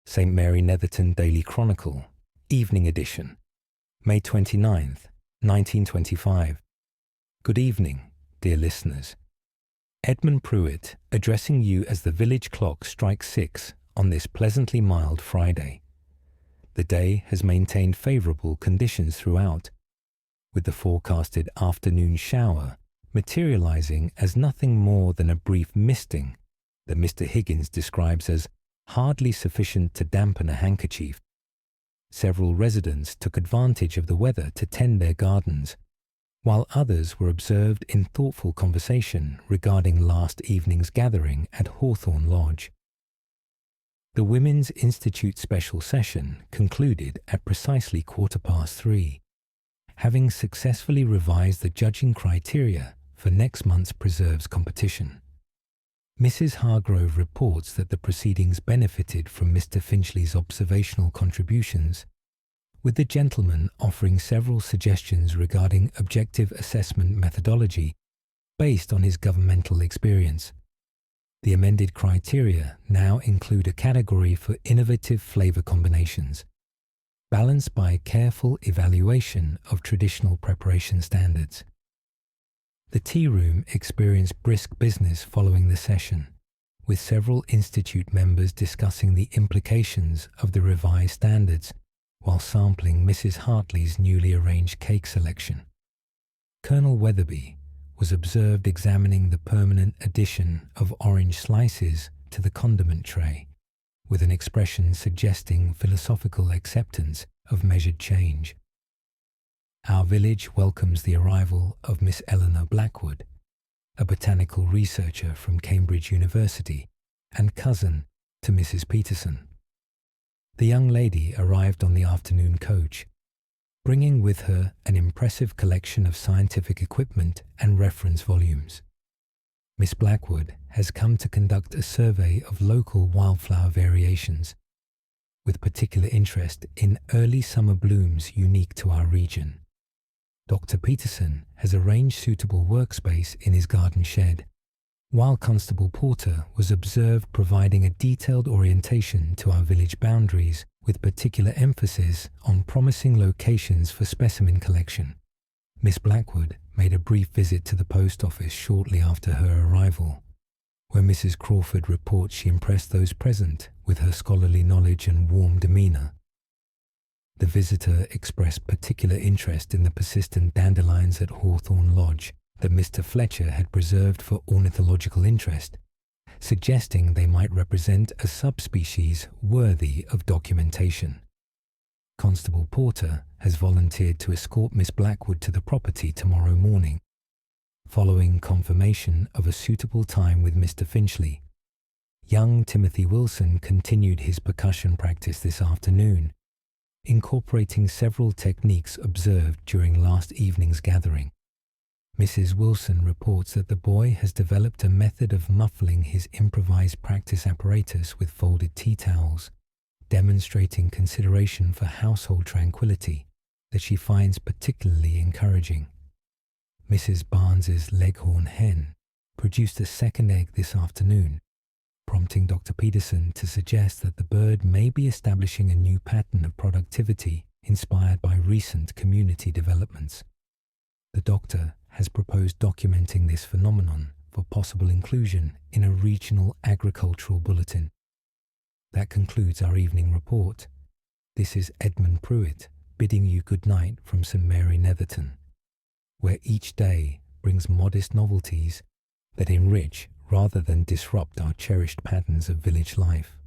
St. Mary Netherton Daily Chronicle, Evening Edition, May 29th, 1925. Good evening, dear listeners. Edmund Pruitt addressing you as the village clock strikes 6 on this pleasantly mild Friday. The day has maintained favourable conditions throughout, with the forecasted afternoon shower materialising as nothing more than a brief misting that Mr. Higgins describes as hardly sufficient to dampen a handkerchief. Several residents took advantage of the weather to tend their gardens, while others were observed in thoughtful conversation regarding last evening's gathering at Hawthorne Lodge. The Women's Institute special session concluded at precisely 3:15, having successfully revised the judging criteria for next month's preserves competition. Mrs. Hargrove reports that the proceedings benefited from Mr. Finchley's observational contributions, with the gentleman offering several suggestions regarding objective assessment methodology based on his governmental experience. The amended criteria now include a category for innovative flavour combinations, balanced by careful evaluation of traditional preparation standards. The tea room experienced brisk business following the session, with several Institute members discussing the implications of the revised standards while sampling Mrs. Hartley's newly arranged cake selection. Colonel Weatherby was observed examining the permanent addition of orange slices to the condiment tray, with an expression suggesting philosophical acceptance of measured change. Our village welcomes the arrival of Miss Eleanor Blackwood, a botanical researcher from Cambridge University and cousin to Mrs. Peterson. The young lady arrived on the afternoon coach, bringing with her an impressive collection of scientific equipment and reference volumes. Miss Blackwood has come to conduct a survey of local wildflower variations, with particular interest in early summer blooms unique to our region. Dr. Peterson has arranged suitable workspace in his garden shed, while Constable Porter was observed providing a detailed orientation to our village boundaries with particular emphasis on promising locations for specimen collection. Miss Blackwood made a brief visit to the post office shortly after her arrival, where Mrs. Crawford reports she impressed those present with her scholarly knowledge and warm demeanour. The visitor expressed particular interest in the persistent dandelions at Hawthorne Lodge that Mr. Fletcher had preserved for ornithological interest, suggesting they might represent a subspecies worthy of documentation. Constable Porter has volunteered to escort Miss Blackwood to the property tomorrow morning, following confirmation of a suitable time with Mr. Finchley. Young Timothy Wilson continued his percussion practice this afternoon, incorporating several techniques observed during last evening's gathering. Mrs. Wilson reports that the boy has developed a method of muffling his improvised practice apparatus with folded tea towels, demonstrating consideration for household tranquility that she finds particularly encouraging. Mrs. Barnes's leghorn hen produced a second egg this afternoon, prompting Dr. Peterson to suggest that the bird may be establishing a new pattern of productivity inspired by recent community developments. The doctor has proposed documenting this phenomenon for possible inclusion in a regional agricultural bulletin. That concludes our evening report. This is Edmund Pruitt bidding you good night from St. Mary Netherton, where each day brings modest novelties that enrich rather than disrupt our cherished patterns of village life.